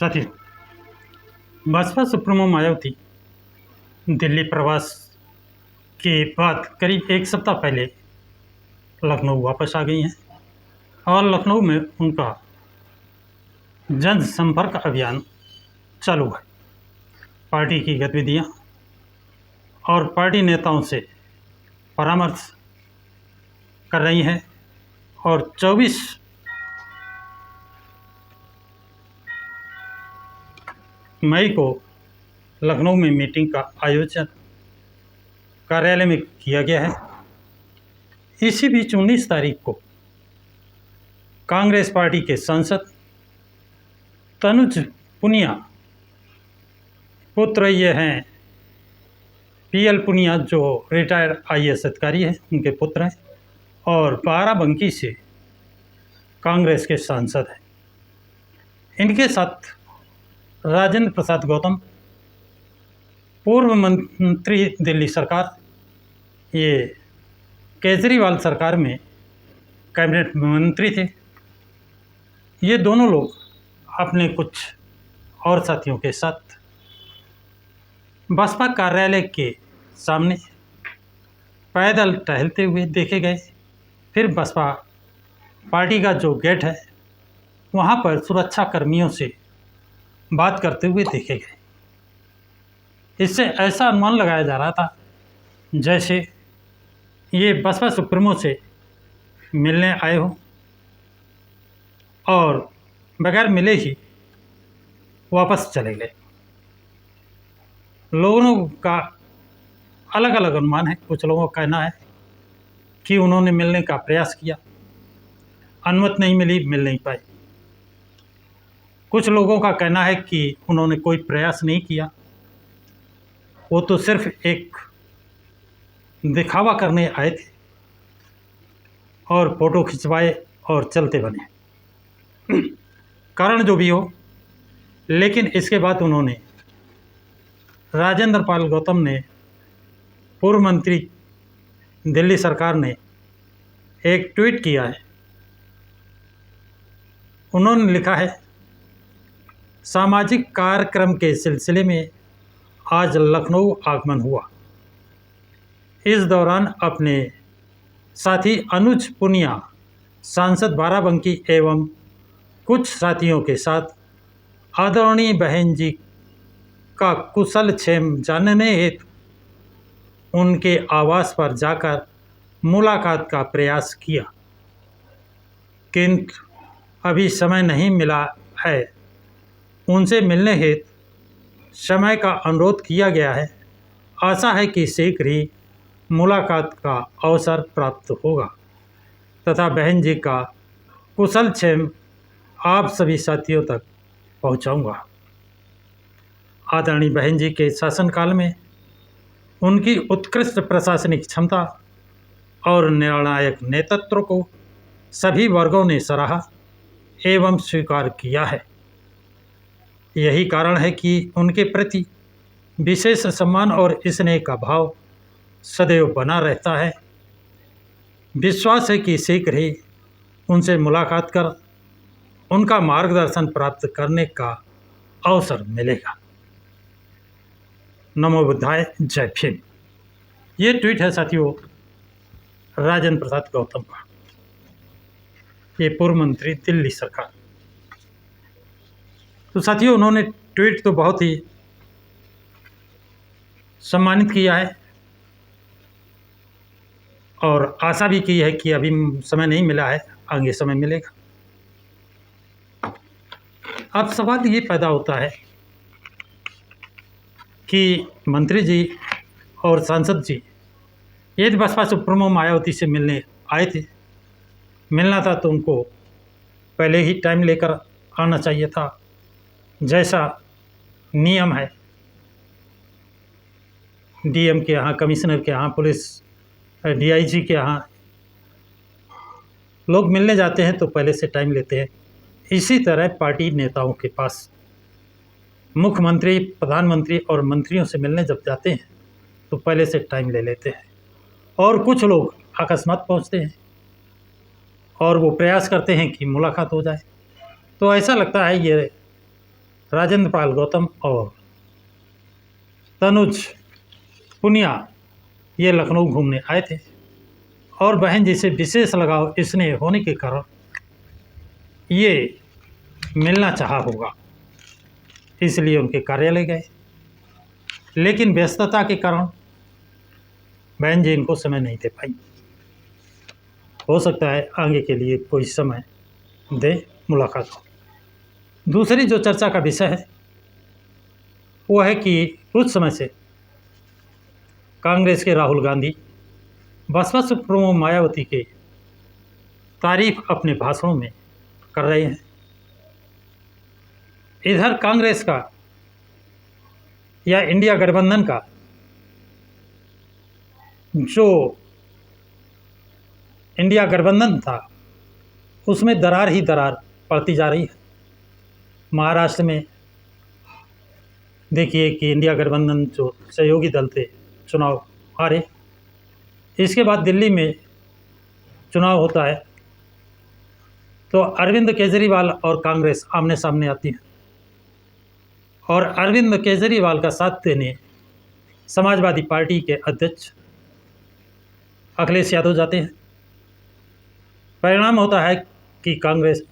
साथियों, बसपा सुप्रीमो मायावती दिल्ली प्रवास के बाद करीब एक सप्ताह पहले लखनऊ वापस आ गई हैं और लखनऊ में उनका जनसंपर्क अभियान चालू है। पार्टी की गतिविधियां और पार्टी नेताओं से परामर्श कर रही हैं और 24 मई को लखनऊ में मीटिंग का आयोजन कार्यालय में किया गया है। इसी बीच 19 तारीख को कांग्रेस पार्टी के सांसद तनुज पुनिया, पुत्र ये हैं पीएल पुनिया जो रिटायर्ड आईएएस अधिकारी हैं, उनके पुत्र हैं और बाराबंकी से कांग्रेस के सांसद हैं। इनके साथ राजेंद्र प्रसाद गौतम, पूर्व मंत्री दिल्ली सरकार, ये केजरीवाल सरकार में कैबिनेट मंत्री थे। ये दोनों लोग अपने कुछ और साथियों के साथ बसपा कार्यालय के सामने पैदल टहलते हुए देखे गए। फिर बसपा पार्टी का जो गेट है वहाँ पर सुरक्षा कर्मियों से बात करते हुए देखे गए। इससे ऐसा अनुमान लगाया जा रहा था जैसे ये बसपा सुप्रीमो से मिलने आए हो और बगैर मिले ही वापस चले गए। लोगों का अलग अलग अनुमान है। कुछ लोगों का कहना है कि उन्होंने मिलने का प्रयास किया, अनुमति नहीं मिली, मिल नहीं पाए। कुछ लोगों का कहना है कि उन्होंने कोई प्रयास नहीं किया, वो तो सिर्फ एक दिखावा करने आए थे और फोटो खिंचवाए और चलते बने। कारण जो भी हो, लेकिन इसके बाद उन्होंने राजेंद्र पाल गौतम ने, पूर्व मंत्री दिल्ली सरकार ने एक ट्वीट किया है। उन्होंने लिखा है, सामाजिक कार्यक्रम के सिलसिले में आज लखनऊ आगमन हुआ। इस दौरान अपने साथी अनुज पुनिया, सांसद बाराबंकी एवं कुछ साथियों के साथ आदरणीय बहन जी का कुशल क्षेम जानने हेतु उनके आवास पर जाकर मुलाकात का प्रयास किया, किंतु अभी समय नहीं मिला है। उनसे मिलने हेतु समय का अनुरोध किया गया है। आशा है कि शीघ्र ही मुलाकात का अवसर प्राप्त होगा तथा बहन जी का कुशल क्षेम आप सभी साथियों तक पहुंचाऊंगा। आदरणीय बहन जी के शासनकाल में उनकी उत्कृष्ट प्रशासनिक क्षमता और निर्णायक नेतृत्व को सभी वर्गों ने सराहा एवं स्वीकार किया है। यही कारण है कि उनके प्रति विशेष सम्मान और स्नेह का भाव सदैव बना रहता है। विश्वास है कि शीघ्र ही उनसे मुलाकात कर उनका मार्गदर्शन प्राप्त करने का अवसर मिलेगा। नमो बुद्धाय, जय भीम। ये ट्वीट है साथियों राजेंद्र प्रसाद गौतम का, ये पूर्व मंत्री दिल्ली सरकार। तो साथियों, उन्होंने ट्वीट तो बहुत ही सम्मानित किया है और आशा भी की है कि अभी समय नहीं मिला है, आगे समय मिलेगा। अब सवाल ये पैदा होता है कि मंत्री जी और सांसद जी यदि बसपा सुप्रीमो मायावती से मिलने आए थे, मिलना था तो उनको पहले ही टाइम लेकर आना चाहिए था, जैसा नियम है। डीएम के यहाँ, कमिश्नर के यहाँ, पुलिस डीआईजी के यहाँ लोग मिलने जाते हैं तो पहले से टाइम लेते हैं। इसी तरह पार्टी नेताओं के पास मुख्यमंत्री, प्रधानमंत्री और मंत्रियों से मिलने जब जाते हैं तो पहले से टाइम ले लेते हैं और कुछ लोग अकस्मात पहुँचते हैं और वो प्रयास करते हैं कि मुलाकात हो जाए। तो ऐसा लगता है ये राजेंद्र पाल गौतम और तनुज पुनिया ये लखनऊ घूमने आए थे और बहन जी से विशेष लगाव स्नेह होने के कारण ये मिलना चाहा होगा, इसलिए उनके कार्यालय गए। लेकिन व्यस्तता के कारण बहन जी इनको समय नहीं दे पाई। हो सकता है आगे के लिए कोई समय दे, मुलाकात हो। दूसरी जो चर्चा का विषय है वो है कि कुछ समय से कांग्रेस के राहुल गांधी बसपा सुप्रीमो मायावती के तारीफ अपने भाषणों में कर रहे हैं। इधर कांग्रेस का या इंडिया गठबंधन का जो इंडिया गठबंधन था उसमें दरार ही दरार पड़ती जा रही है। महाराष्ट्र में देखिए कि इंडिया गठबंधन जो सहयोगी दल थे चुनाव हारे। इसके बाद दिल्ली में चुनाव होता है तो अरविंद केजरीवाल और कांग्रेस आमने सामने आती है और अरविंद केजरीवाल का साथ देने समाजवादी पार्टी के अध्यक्ष अखिलेश यादव जाते हैं। परिणाम होता है कि कांग्रेस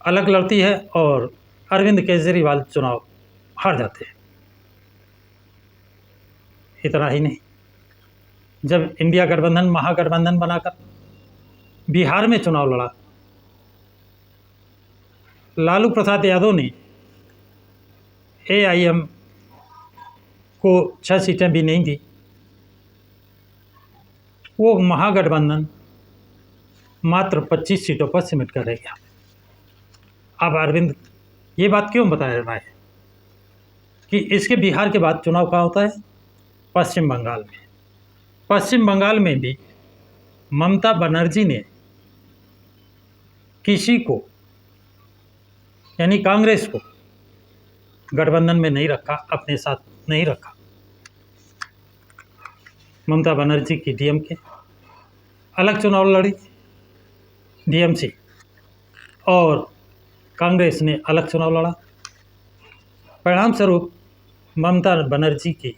अलग लड़ती है और अरविंद केजरीवाल चुनाव हार जाते हैं। इतना ही नहीं, जब इंडिया गठबंधन महागठबंधन बनाकर बिहार में चुनाव लड़ा, लालू प्रसाद यादव ने AIM को 6 सीटें भी नहीं दी। वो महागठबंधन मात्र 25 सीटों पर सिमट कर रह गया। अब अरविंद ये बात क्यों बता रहा है कि इसके बिहार के बाद चुनाव कहाँ होता है? पश्चिम बंगाल में। पश्चिम बंगाल में भी ममता बनर्जी ने किसी को यानी कांग्रेस को गठबंधन में नहीं रखा, अपने साथ नहीं रखा। ममता बनर्जी की DMK अलग चुनाव लड़ी, DMC, और कांग्रेस ने अलग चुनाव लड़ा। परिणाम स्वरूप ममता बनर्जी की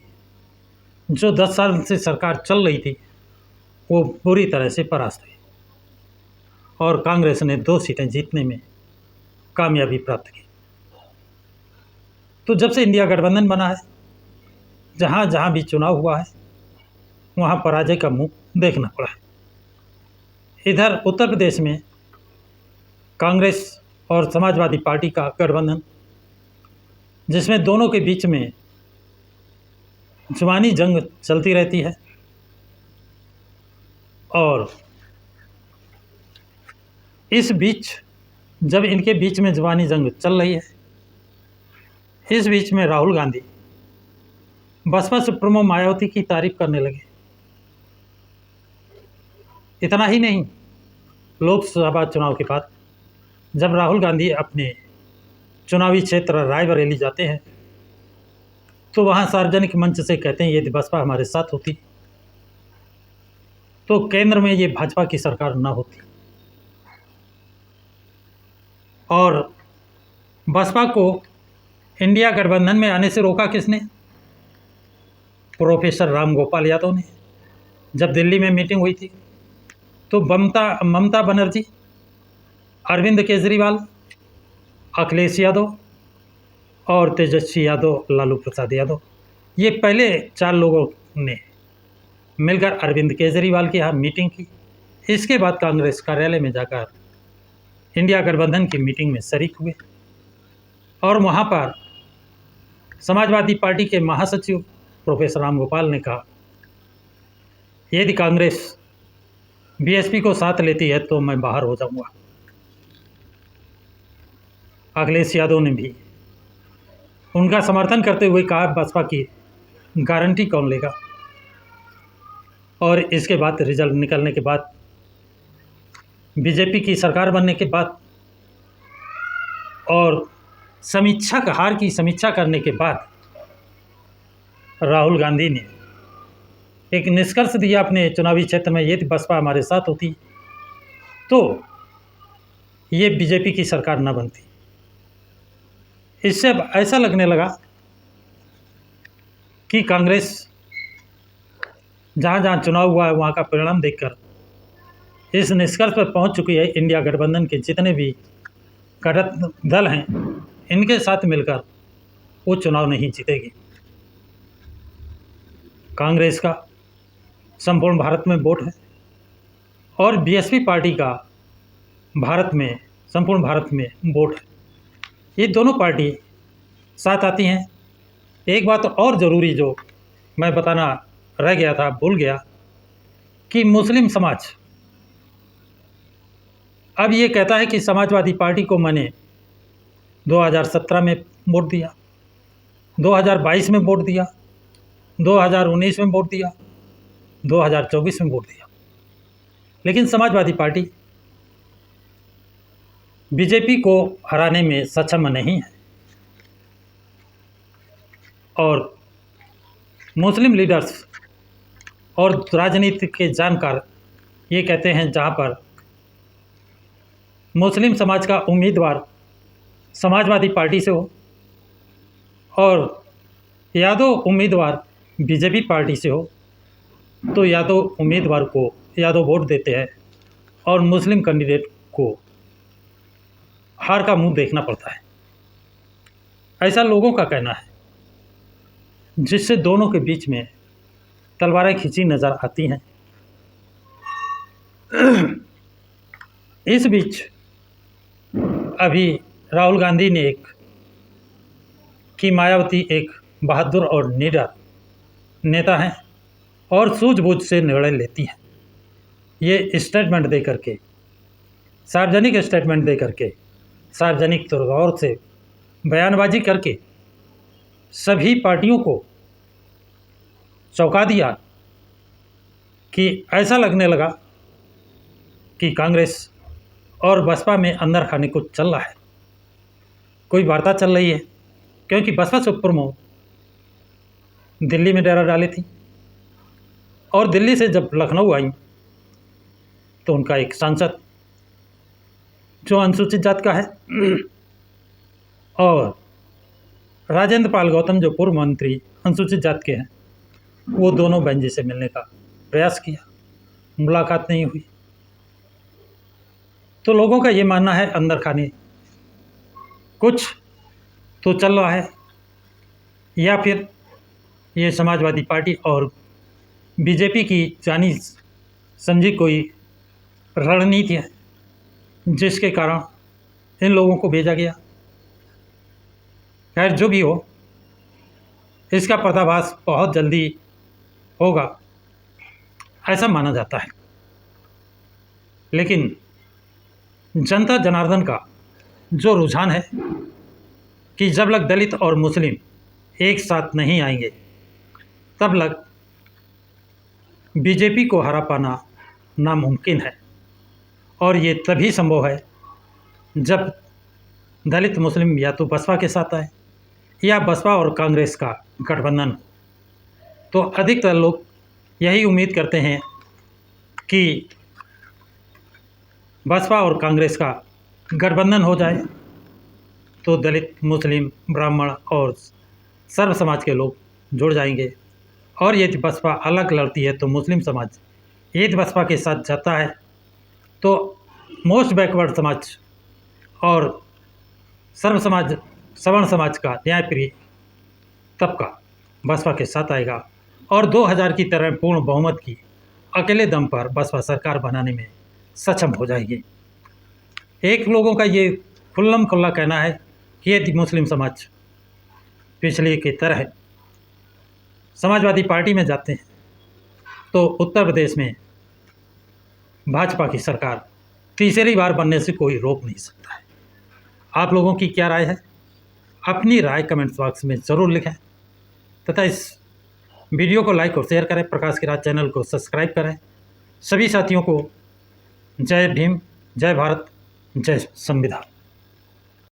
जो 10 साल से सरकार चल रही थी वो पूरी तरह से परास्त हुई और कांग्रेस ने 2 सीटें जीतने में कामयाबी प्राप्त की। तो जब से इंडिया गठबंधन बना है, जहाँ जहाँ भी चुनाव हुआ है वहाँ पराजय का मुंह देखना पड़ा है। इधर उत्तर प्रदेश में कांग्रेस और समाजवादी पार्टी का गठबंधन, जिसमें दोनों के बीच में जुबानी जंग चलती रहती है और इस बीच जब इनके बीच में जुबानी जंग चल रही है, इस बीच में राहुल गांधी बसपा सुप्रीमो मायावती की तारीफ करने लगे। इतना ही नहीं, लोकसभा चुनाव के बाद जब राहुल गांधी अपने चुनावी क्षेत्र रायबरेली जाते हैं तो वहाँ सार्वजनिक मंच से कहते हैं यदि बसपा हमारे साथ होती तो केंद्र में ये भाजपा की सरकार न होती। और बसपा को इंडिया गठबंधन में आने से रोका किसने? प्रोफेसर राम गोपाल यादव ने। जब दिल्ली में मीटिंग हुई थी तो ममता बनर्जी, अरविंद केजरीवाल, अखिलेश यादव और तेजस्वी यादव, लालू प्रसाद यादव, ये पहले 4 लोगों ने मिलकर अरविंद केजरीवाल के यहाँ मीटिंग की। इसके बाद कांग्रेस कार्यालय में जाकर इंडिया गठबंधन की मीटिंग में शरीक हुए और वहाँ पर समाजवादी पार्टी के महासचिव प्रोफेसर राम गोपाल ने कहा यदि कांग्रेस BSP को साथ लेती है तो मैं बाहर हो जाऊंगा। अखिलेश यादव ने भी उनका समर्थन करते हुए कहा बसपा की गारंटी कौन लेगा। और इसके बाद रिजल्ट निकलने के बाद, बीजेपी की सरकार बनने के बाद और हार की समीक्षा करने के बाद राहुल गांधी ने एक निष्कर्ष दिया अपने चुनावी क्षेत्र में, यदि बसपा हमारे साथ होती तो ये बीजेपी की सरकार न बनती। इससे अब ऐसा लगने लगा कि कांग्रेस जहाँ जहाँ चुनाव हुआ है वहाँ का परिणाम देखकर इस निष्कर्ष पर पहुँच चुकी है, इंडिया गठबंधन के जितने भी घटक दल हैं इनके साथ मिलकर वो चुनाव नहीं जीतेगी। कांग्रेस का संपूर्ण भारत में वोट है और बीएसपी पार्टी का संपूर्ण भारत में वोट है। ये दोनों पार्टी साथ आती हैं। एक बात और ज़रूरी जो मैं बताना रह गया था, भूल गया, कि मुस्लिम समाज अब ये कहता है कि समाजवादी पार्टी को मैंने 2017 में वोट दिया, 2022 में वोट दिया, 2019 में वोट दिया, 2024 में वोट दिया, लेकिन समाजवादी पार्टी बीजेपी को हराने में सक्षम नहीं है। और मुस्लिम लीडर्स और राजनीति के जानकार ये कहते हैं जहाँ पर मुस्लिम समाज का उम्मीदवार समाजवादी पार्टी से हो और यादव उम्मीदवार बीजेपी पार्टी से हो तो यादव उम्मीदवार को यादव वोट देते हैं और मुस्लिम कैंडिडेट को हार का मुंह देखना पड़ता है। ऐसा लोगों का कहना है, जिससे दोनों के बीच में तलवारें खींची नज़र आती हैं। इस बीच अभी राहुल गांधी ने मायावती एक बहादुर और निडर नेता हैं और सूझबूझ से निर्णय लेती हैं। ये स्टेटमेंट दे करके, सार्वजनिक स्टेटमेंट दे करके, सार्वजनिक तौर से बयानबाजी करके सभी पार्टियों को चौंका दिया कि ऐसा लगने लगा कि कांग्रेस और बसपा में अंदर खाने कुछ चल रहा है, कोई वार्ता चल रही है। क्योंकि बसपा सुप्रीमो दिल्ली में डेरा डाली थी और दिल्ली से जब लखनऊ आई तो उनका एक सांसद जो अनुसूचित जात का है और राजेंद्र पाल गौतम जो पूर्व मंत्री अनुसूचित जात के हैं, वो दोनों बहन जी से मिलने का प्रयास किया, मुलाकात नहीं हुई। तो लोगों का ये मानना है अंदर खाने कुछ तो चल रहा है, या फिर ये समाजवादी पार्टी और बीजेपी की जानी समझी कोई रणनीति है जिसके कारण इन लोगों को भेजा गया। खैर जो भी हो, इसका पर्दाफाश बहुत जल्दी होगा ऐसा माना जाता है। लेकिन जनता जनार्दन का जो रुझान है कि जब लग दलित और मुस्लिम एक साथ नहीं आएंगे तब लग बीजेपी को हरा पाना नामुमकिन है। और ये तभी संभव है जब दलित मुस्लिम या तो बसपा के साथ आए या बसपा और कांग्रेस का गठबंधन हो। तो अधिकतर लोग यही उम्मीद करते हैं कि बसपा और कांग्रेस का गठबंधन हो जाए तो दलित, मुस्लिम, ब्राह्मण और सर्व समाज के लोग जुड़ जाएंगे। और यदि बसपा अलग लड़ती है तो मुस्लिम समाज यदि बसपा के साथ जाता है तो मोस्ट बैकवर्ड समाज और सर्व समाज, सवर्ण समाज का न्यायप्रिय तबका बसपा के साथ आएगा और 2000 की तरह पूर्ण बहुमत की अकेले दम पर बसपा सरकार बनाने में सक्षम हो जाएगी। एक लोगों का ये खुल्लम खुल्ला कहना है कि यदि मुस्लिम समाज पिछले की तरह समाजवादी पार्टी में जाते हैं तो उत्तर प्रदेश में भाजपा की सरकार तीसरी बार बनने से कोई रोक नहीं सकता है। आप लोगों की क्या राय है? अपनी राय कमेंट बॉक्स में ज़रूर लिखें तथा इस वीडियो को लाइक और शेयर करें। प्रकाश की राज चैनल को सब्सक्राइब करें। सभी साथियों को जय भीम, जय भारत, जय संविधान।